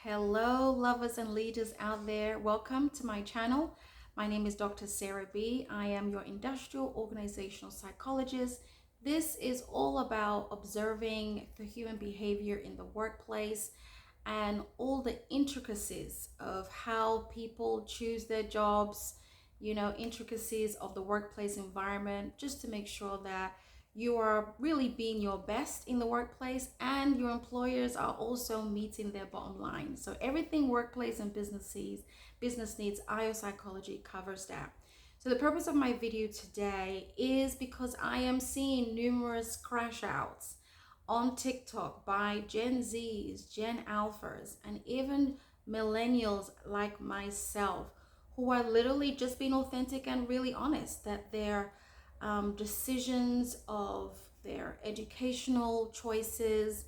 Hello, lovers and leaders out there. Welcome to my channel. My name is Dr. Sarah B. I am your industrial organizational psychologist. This is all about observing the human behavior in the workplace and all the intricacies of how people choose their jobs, intricacies of the workplace environment, just to make sure that you are really being your best in the workplace and your employers are also meeting their bottom line. So everything workplace and business needs, IO psychology covers that. So the purpose of my video today is because I am seeing numerous crash outs on TikTok by Gen Zs, Gen Alphas, and even millennials like myself who are literally just being authentic and really honest that their decisions of their educational choices,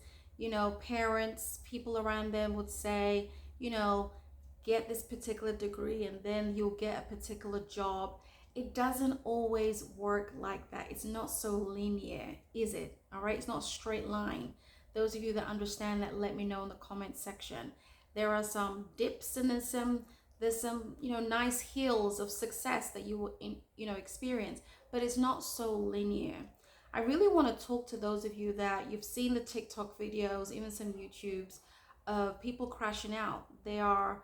parents, people around them would say, get this particular degree and then you'll get a particular job. It doesn't always work like that. It's not so linear, is it? All right, it's not a straight line. Those of you that understand that, let me know in the comment section. There are some dips and there's some nice hills of success that you will experience, but it's not so linear. I really want to talk to those of you that you've seen the TikTok videos, even some YouTubes of people crashing out. They are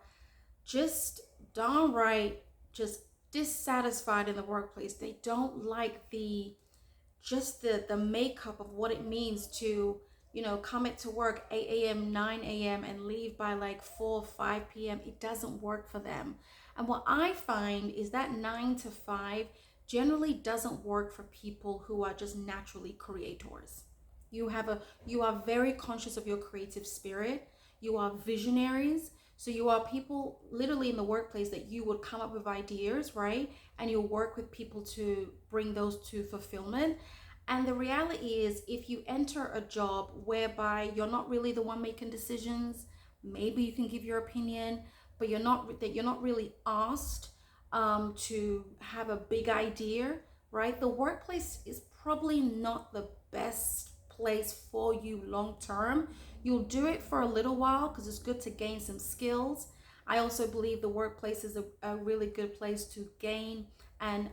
just downright just dissatisfied in the workplace. They don't like the makeup of what it means to come into work 8 a.m 9 a.m and leave by like 4 or 5 p.m. It doesn't work for them. And what I find is that 9 to 5 generally doesn't work for people who are just naturally creators. You are very conscious of your creative spirit. You are visionaries. So you are people literally in the workplace that you would come up with ideas, right? And you'll work with people to bring those to fulfillment. And the reality is, if you enter a job whereby you're not really the one making decisions, maybe you can give your opinion, but you're not really asked to have a big idea, right? The workplace is probably not the best place for you long term. You'll do it for a little while because it's good to gain some skills. I also believe the workplace is a really good place to gain and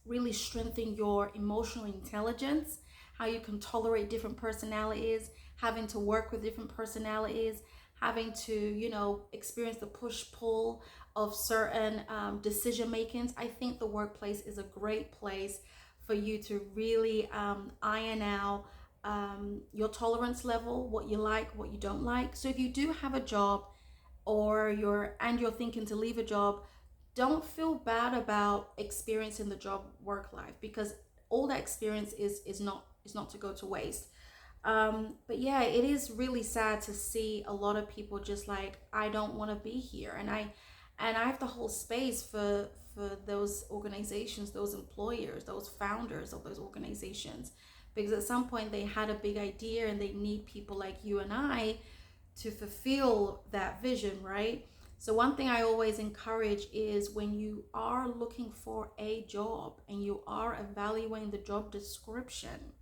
really strengthen your emotional intelligence, how you can tolerate different personalities, having to work with different personalities, having to experience the push-pull of certain decision makings. I think the workplace is a great place for you to really iron out your tolerance level, what you like, what you don't like. So if you do have a job or you're thinking to leave a job, don't feel bad about experiencing the job work life, because all that experience is not to go to waste. But yeah, it is really sad to see a lot of people just like, I don't want to be here, and I have to hold space for those organizations, those employers, those founders of those organizations, because at some point they had a big idea and they need people like you and I to fulfill that vision, right? So one thing I always encourage is, when you are looking for a job and you are evaluating the job description,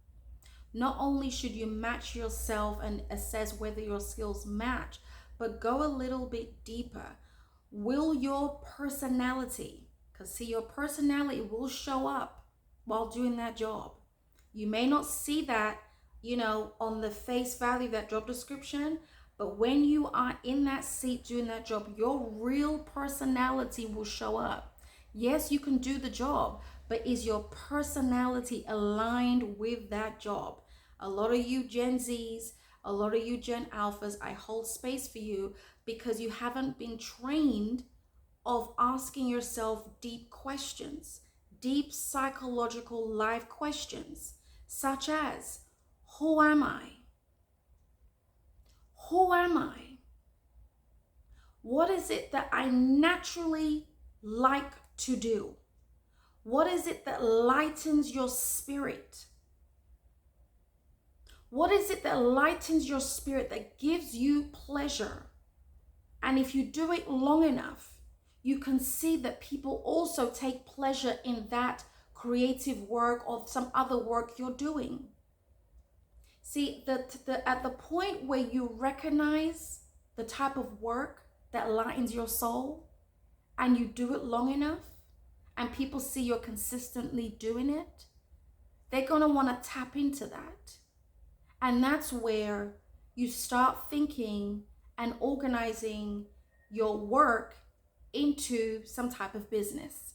not only should you match yourself and assess whether your skills match, but go a little bit deeper. Will your personality, because see, your personality will show up while doing that job. You may not see that, on the face value of that job description, but when you are in that seat doing that job, your real personality will show up. Yes, you can do the job, but is your personality aligned with that job? A lot of you Gen Zs, a lot of you Gen Alphas, I hold space for you because you haven't been trained of asking yourself deep questions, deep psychological life questions, such as, who am I? Who am I? What is it that I naturally like to do? What is it that lightens your spirit? What is it that lightens your spirit, that gives you pleasure? And if you do it long enough, you can see that people also take pleasure in that creative work or some other work you're doing. See, at the point where you recognize the type of work that lightens your soul, and you do it long enough, and people see you're consistently doing it, they're going to want to tap into that. And that's where you start thinking and organizing your work into some type of business.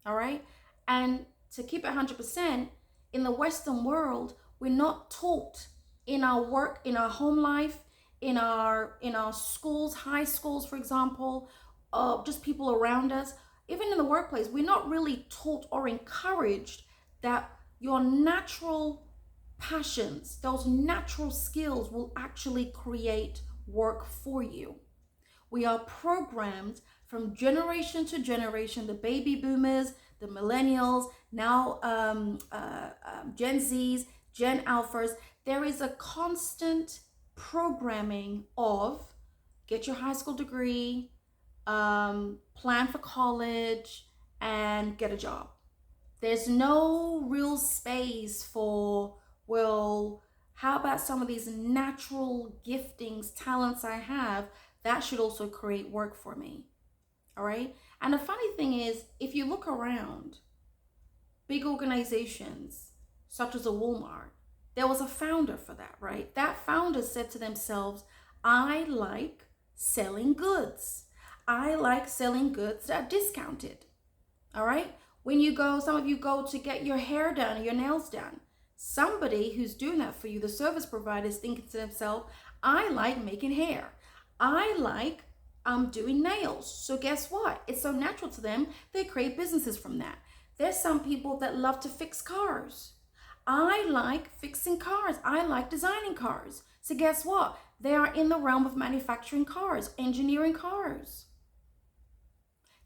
All right. And to keep it 100%, in the Western world, we're not taught in our work, in our home life, in our schools, high schools, for example, just people around us, even in the workplace, we're not really taught or encouraged that your natural passions, those natural skills will actually create work for you. We are programmed from generation to generation, the baby boomers, the millennials, now Gen Zs, Gen Alphas. There is a constant programming of get your high school degree, plan for college, and get a job. There's no real space for, well, how about some of these natural giftings, talents I have that should also create work for me? All right. And the funny thing is, if you look around big organizations such as a Walmart, there was a founder for that, right? That founder said to themselves, I like selling goods. I like selling goods that are discounted. All right. When you go, some of you go to get your hair done or your nails done. Somebody who's doing that for you, the service provider, is thinking to themselves, I like making hair. I like doing nails. So guess what? It's so natural to them, they create businesses from that. There's some people that love to fix cars. I like fixing cars. I like designing cars. So guess what? They are in the realm of manufacturing cars, engineering cars.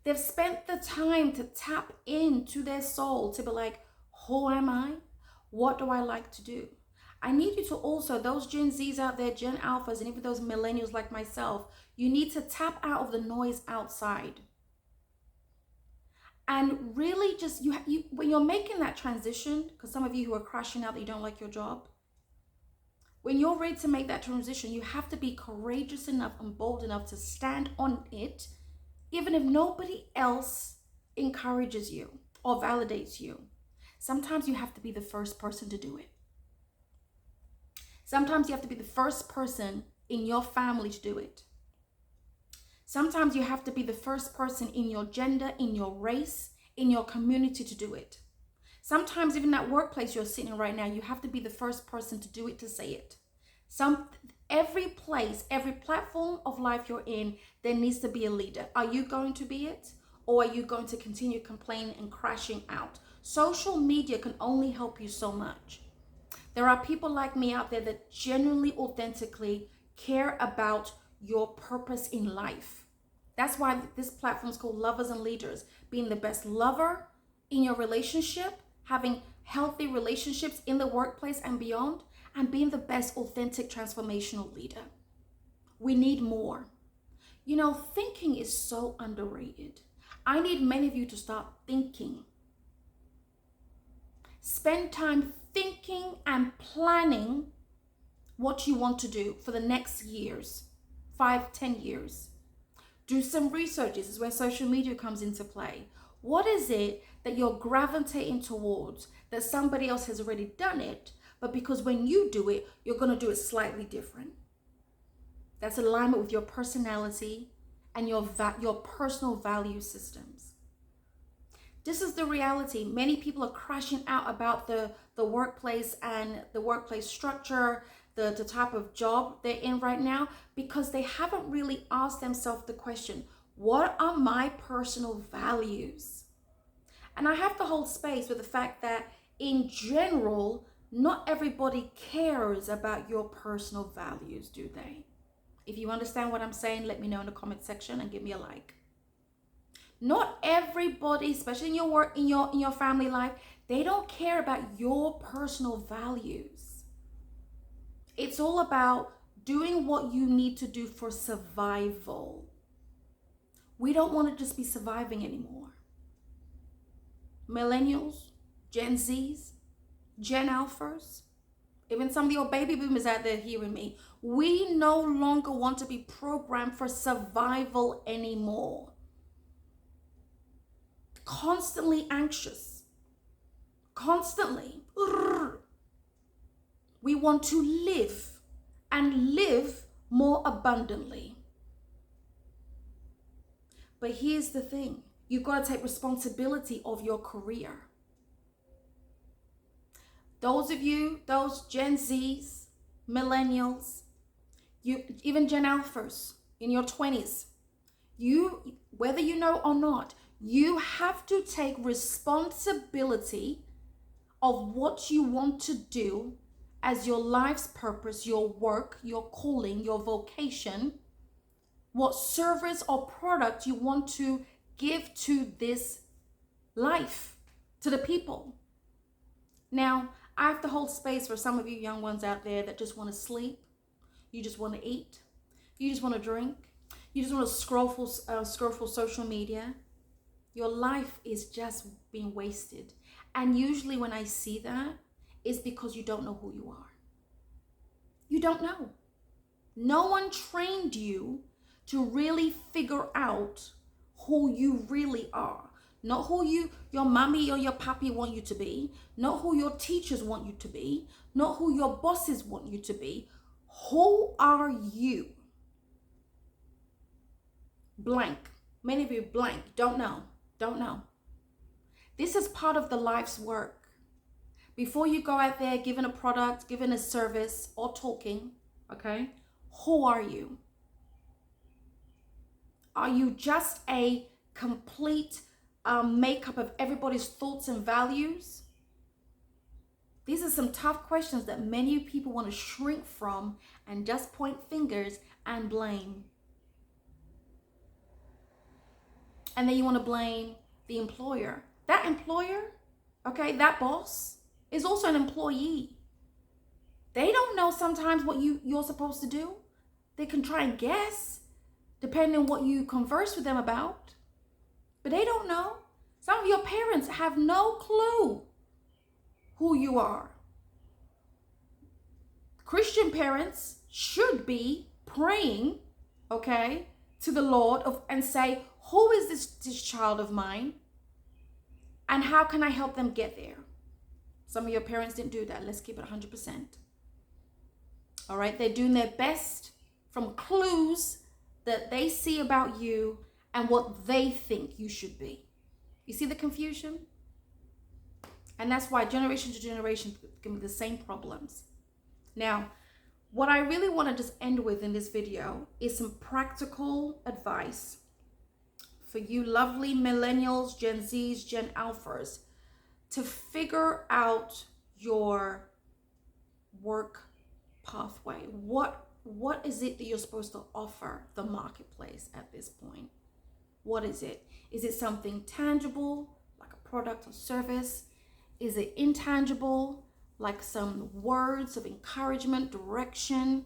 They've spent the time to tap into their soul to be like, who am I? What do I like to do? I need you to also, those Gen Zs out there, Gen Alphas, and even those millennials like myself, you need to tap out of the noise outside. And really just, you when you're making that transition, because some of you who are crashing out that you don't like your job, when you're ready to make that transition, you have to be courageous enough and bold enough to stand on it, even if nobody else encourages you or validates you. Sometimes you have to be the first person to do it. Sometimes you have to be the first person in your family to do it. Sometimes you have to be the first person in your gender, in your race, in your community to do it. Sometimes even that workplace you're sitting in right now, you have to be the first person to do it, to say it. Every place, every platform of life you're in, there needs to be a leader. Are you going to be it? Or are you going to continue complaining and crashing out? Social media can only help you so much. There are people like me out there that genuinely, authentically care about your purpose in life. That's why this platform is called Lovers and Leaders. Being the best lover in your relationship, having healthy relationships in the workplace and beyond, and being the best authentic transformational leader. We need more. You know, thinking is so underrated. I need many of you to start thinking. Spend time thinking and planning what you want to do for the next years, 5, 10 years. Do some research. This is where social media comes into play. What is it that you're gravitating towards that somebody else has already done it, but because when you do it, you're going to do it slightly different? That's alignment with your personality and your personal value systems. This is the reality. Many people are crashing out about the workplace and the workplace structure, the type of job they're in right now, because they haven't really asked themselves the question, what are my personal values? And I have to hold space with the fact that in general, not everybody cares about your personal values, do they? If you understand what I'm saying, let me know in the comment section and give me a like. Not everybody, especially in your work, in your family life, they don't care about your personal values. It's all about doing what you need to do for survival. We don't want to just be surviving anymore. Millennials, Gen Zs, Gen Alphas, Even some of your baby boomers out there hearing me. We no longer want to be programmed for survival anymore. Constantly anxious. Constantly. We want to live and live more abundantly. But here's the thing. You've got to take responsibility of your career. Those of you, those Gen Zs, millennials, you even Gen Alphas in your 20s, you, whether you know or not, you have to take responsibility of what you want to do as your life's purpose, your work, your calling, your vocation, what service or product you want to give to this life, to the people. Now, I have to hold space for some of you young ones out there that just want to sleep, you just want to eat, you just want to drink, you just want to scroll for social media. Your life is just being wasted. And usually when I see that, it's because you don't know who you are. You don't know. No one trained you to really figure out who you really are. Not who your mommy or your papi want you to be. Not who your teachers want you to be. Not who your bosses want you to be. Who are you? Blank. Many of you blank. Don't know. Don't know. This is part of the life's work. Before you go out there giving a product, giving a service, or talking, okay? Who are you? Are you just a complete makeup of everybody's thoughts and values? These are some tough questions that many people want to shrink from and just point fingers and blame. And then you want to blame the employer. That employer, okay, that boss is also an employee. They don't know sometimes what you're supposed to do. They can try and guess, depending on what you converse with them about. But they don't know. Some of your parents have no clue who you are. Christian parents should be praying, okay, to the Lord and say, who is this child of mine? And how can I help them get there? Some of your parents didn't do that. Let's keep it 100%. All right, they're doing their best from clues that they see about you and what they think you should be. You see the confusion? And that's why generation to generation give me the same problems. Now, what I really want to just end with in this video is some practical advice for you lovely millennials, Gen Zs, Gen Alphas, to figure out your work pathway. What is it that you're supposed to offer the marketplace at this point? What is it? Is it something tangible, like a product or service? Is it intangible, like some words of encouragement, direction,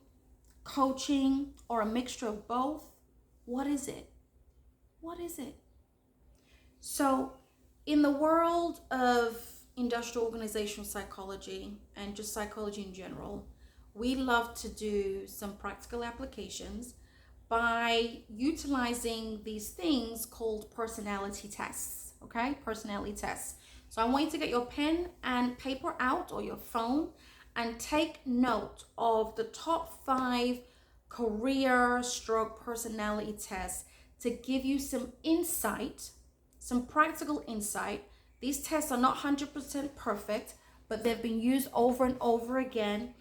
coaching, or a mixture of both? What is it? What is it? So in the world of industrial organizational psychology and just psychology in general, we love to do some practical applications by utilizing these things called personality tests, okay? Personality tests. So I want you to get your pen and paper out or your phone and take note of the top 5 career/personality tests to give you some insight, some practical insight. These tests are not 100% perfect, but they've been used over and over again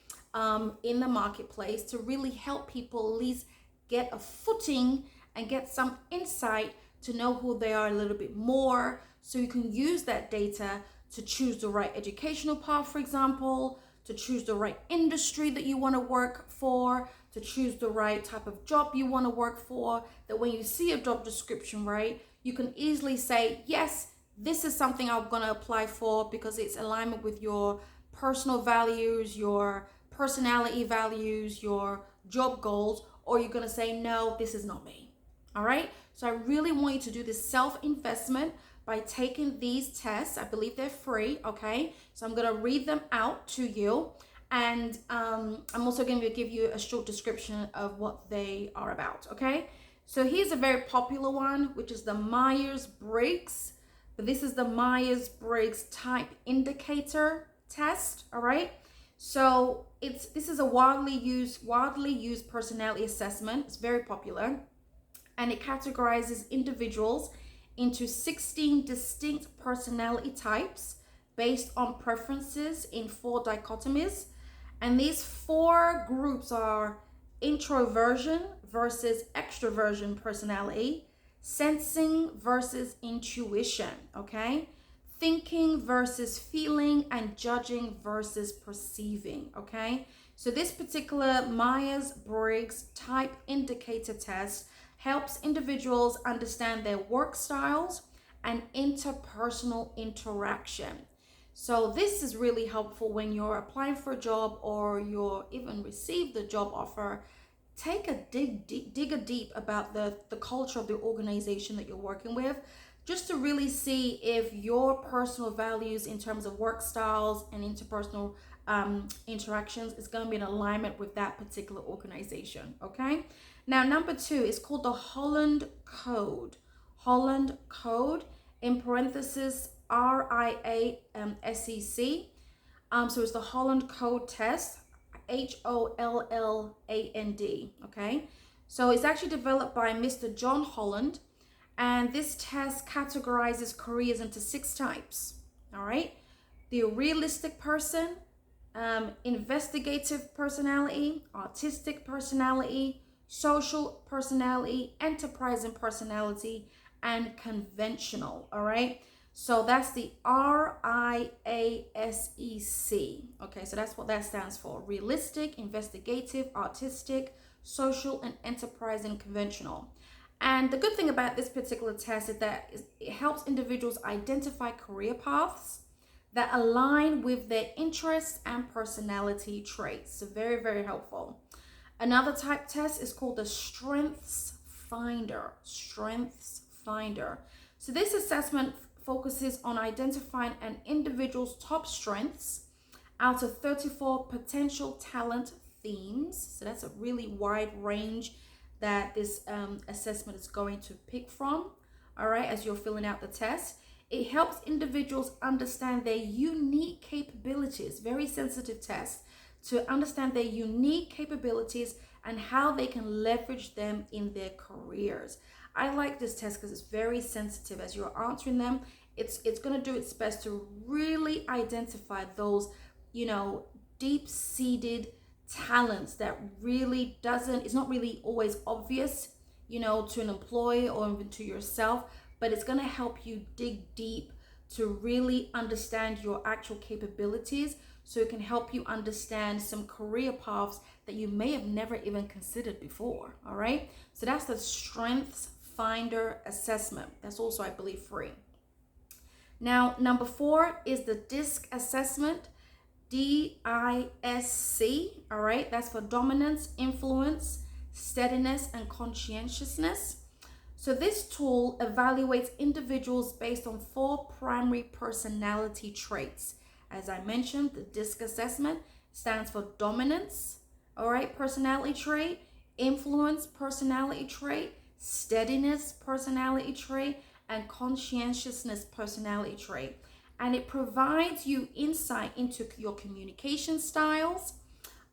in the marketplace to really help people at least get a footing and get some insight to know who they are a little bit more, so you can use that data to choose the right educational path, for example, to choose the right industry that you want to work for, to choose the right type of job you want to work for, that when you see a job description, right, you can easily say, yes, this is something I'm going to apply for because it's alignment with your personal values, your personality values, your job goals, or you're going to say, no, this is not me. All right. So I really want you to do this self-investment by taking these tests. I believe they're free. Okay. So I'm going to read them out to you. And I'm also going to give you a short description of what they are about, okay? So here's a very popular one, which is the Myers-Briggs. But this is the Myers-Briggs Type Indicator Test, all right? So this is a widely used personality assessment. It's very popular, and it categorizes individuals into 16 distinct personality types based on preferences in 4 dichotomies. And these 4 groups are introversion versus extroversion personality, sensing versus intuition, okay? Thinking versus feeling, and judging versus perceiving, okay? So this particular Myers-Briggs Type Indicator Test helps individuals understand their work styles and interpersonal interaction. So this is really helpful when you're applying for a job or you're even received the job offer. Take a dig a deep about the culture of the organization that you're working with, just to really see if your personal values in terms of work styles and interpersonal interactions is going to be in alignment with that particular organization, okay? Now, number 2 is called the Holland Code. Holland Code, in parenthesis, RIASEC. So it's the Holland Code Test, HOLLAND, okay? So it's actually developed by Mr. John Holland, and this test categorizes careers into 6 types, all right? The realistic person, investigative personality, artistic personality, social personality, enterprising personality, and conventional, all right? So that's the RIASEC. Okay, so that's what that stands for. Realistic, investigative, artistic, social, and enterprising, conventional. And the good thing about this particular test is that it helps individuals identify career paths that align with their interests and personality traits. So very, very helpful. Another type test is called the Strengths Finder. Strengths Finder. So this assessment focuses on identifying an individual's top strengths out of 34 potential talent themes. So that's a really wide range that this assessment is going to pick from, all right, as you're filling out the test. It helps individuals understand their unique capabilities, very sensitive test, to understand their unique capabilities and how they can leverage them in their careers. I like this test because it's very sensitive. As you're answering them, it's going to do its best to really identify those, deep-seated talents that really it's not really always obvious, to an employee or even to yourself, but it's going to help you dig deep to really understand your actual capabilities, so it can help you understand some career paths that you may have never even considered before, all right? So that's the Strengths Finder assessment. That's also, I believe, free. Now, number 4 is the DISC assessment, DISC, all right? That's for dominance, influence, steadiness, and conscientiousness. So this tool evaluates individuals based on 4 primary personality traits. As I mentioned, the DISC assessment stands for dominance, all right, personality trait, influence personality trait, steadiness personality trait, and conscientiousness personality trait. And it provides you insight into your communication styles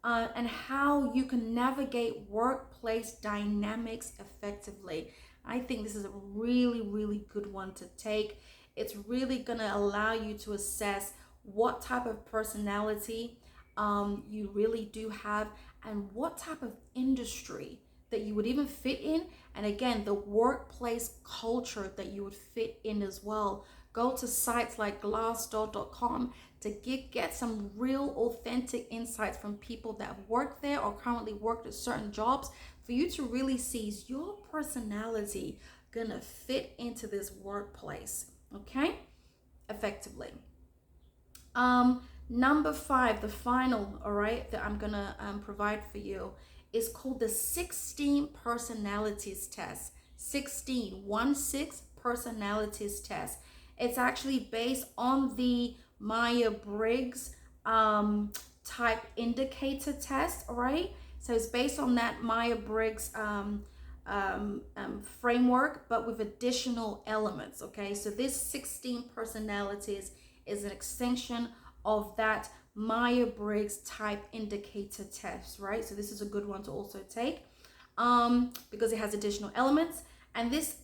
and how you can navigate workplace dynamics effectively. I think this is a really, really good one to take. It's really going to allow you to assess what type of personality you really do have, and what type of industry that you would even fit in, and again, the workplace culture that you would fit in as well. Go to sites like glassdoor.com to get some real authentic insights from people that have worked there or currently worked at certain jobs, for you to really see, is your personality gonna fit into this workplace, okay, effectively. Number 5, the final, all right, that I'm gonna provide for you, is called the 16 personalities test. 16 personalities test. It's actually based on the Myers-Briggs type indicator test, all right? So it's based on that Myers-Briggs framework, but with additional elements, okay? So this 16 personalities is an extension of that Myers-Briggs type indicator test, right? So this is a good one to also take because it has additional elements. And this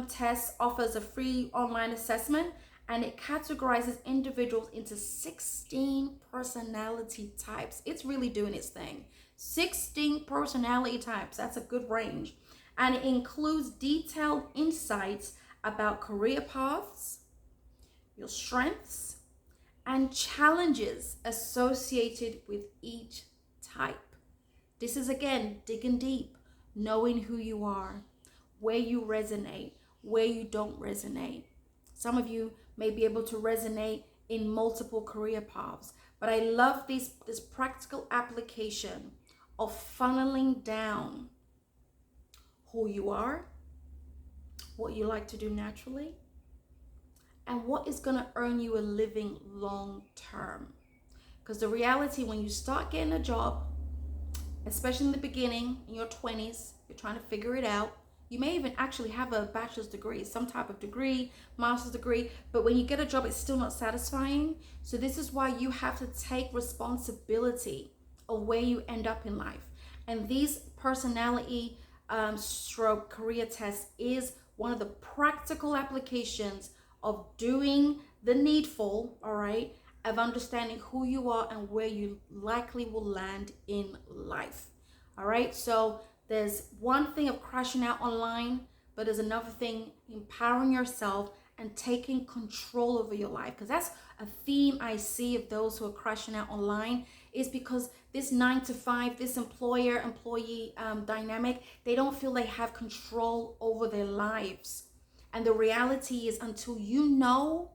test offers a free online assessment, and it categorizes individuals into 16 personality types. It's really doing its thing. 16 personality types, that's a good range. And it includes detailed insights about career paths, your strengths, and challenges associated with each type. This is again digging deep, knowing who you are, where you resonate, where you don't resonate. Some of you may be able to resonate in multiple career paths, but I love this practical application of funneling down who you are, what you like to do naturally, and what is going to earn you a living long term. Because the reality, when you start getting a job, especially in the beginning, in your 20s, you're trying to figure it out. You may even actually have a bachelor's degree, some type of degree, master's degree, but when you get a job, it's still not satisfying. So this is why you have to take responsibility of where you end up in life. And these personality stroke career tests is one of the practical applications of doing the needful, all right, of understanding who you are and where you likely will land in life. All right, so there's one thing of crashing out online, but there's another thing empowering yourself and taking control over your life. Because that's a theme I see of those who are crashing out online, is because this 9 to 5, this employer-employee dynamic, they don't feel they have control over their lives. And the reality is, until you know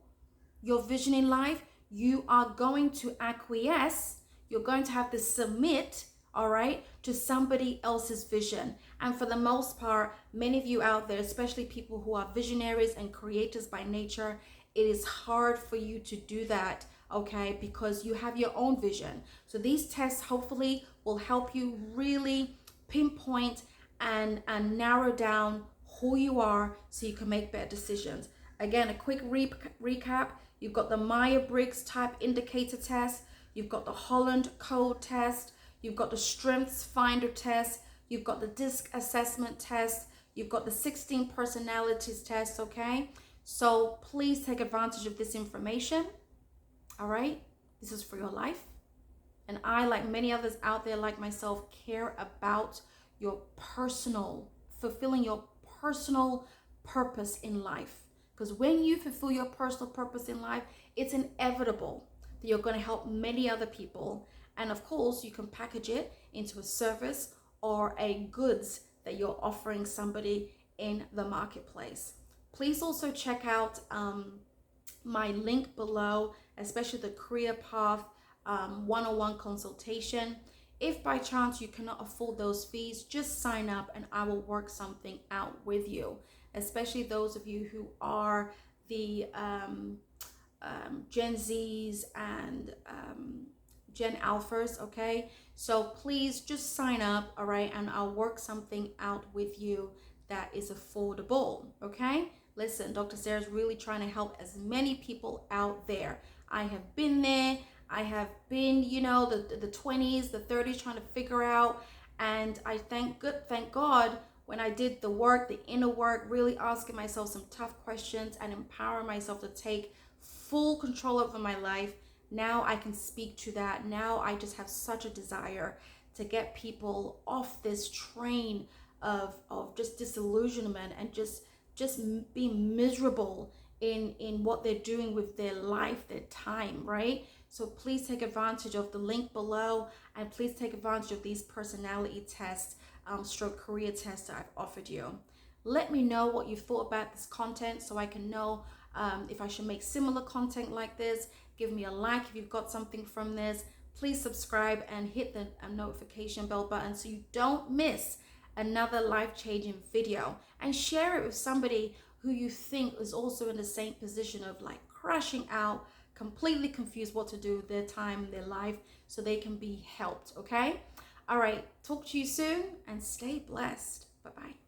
your vision in life, you are going to acquiesce, you're going to have to submit, all right, to somebody else's vision. And for the most part, many of you out there, especially people who are visionaries and creators by nature, it is hard for you to do that, okay, because you have your own vision. So these tests hopefully will help you really pinpoint and narrow down who you are so you can make better decisions. Again, a quick recap. You've got the Myers-Briggs type indicator test. You've got the Holland code test. You've got the strengths finder test. You've got the DISC assessment test. You've got the 16 personalities test, okay? So please take advantage of this information, all right? This is for your life. And I, like many others out there like myself, care about your fulfilling your personal purpose in life. Because when you fulfill your personal purpose in life, it's inevitable that you're going to help many other people. And of course, you can package it into a service or a goods that you're offering somebody in the marketplace. Please also check out my link below, especially the career path one-on-one consultation. If by chance you cannot afford those fees, just sign up and I will work something out with you, especially those of you who are the Gen Zs and Gen Alphas, okay? So please just sign up, all right? And I'll work something out with you that is affordable, okay? Listen, Dr. Sarah's really trying to help as many people out there. I have been there. I have been, you know, the 20s, the 30s, trying to figure out. And I thank God when I did the work, the inner work, really asking myself some tough questions and empowering myself to take full control over my life. Now I can speak to that. Now I just have such a desire to get people off this train of just disillusionment and just being miserable in what they're doing with their life, their time, right? So please take advantage of the link below, and please take advantage of these personality tests, stroke career tests that I've offered you. Let me know what you thought about this content so I can know if I should make similar content like this. Give me a like if you've got something from this. Please subscribe and hit the notification bell button so you don't miss another life-changing video, and share it with somebody who you think is also in the same position of like crashing out, completely confused what to do with their time, their life, so they can be helped. Okay. All right. Talk to you soon and stay blessed. Bye bye.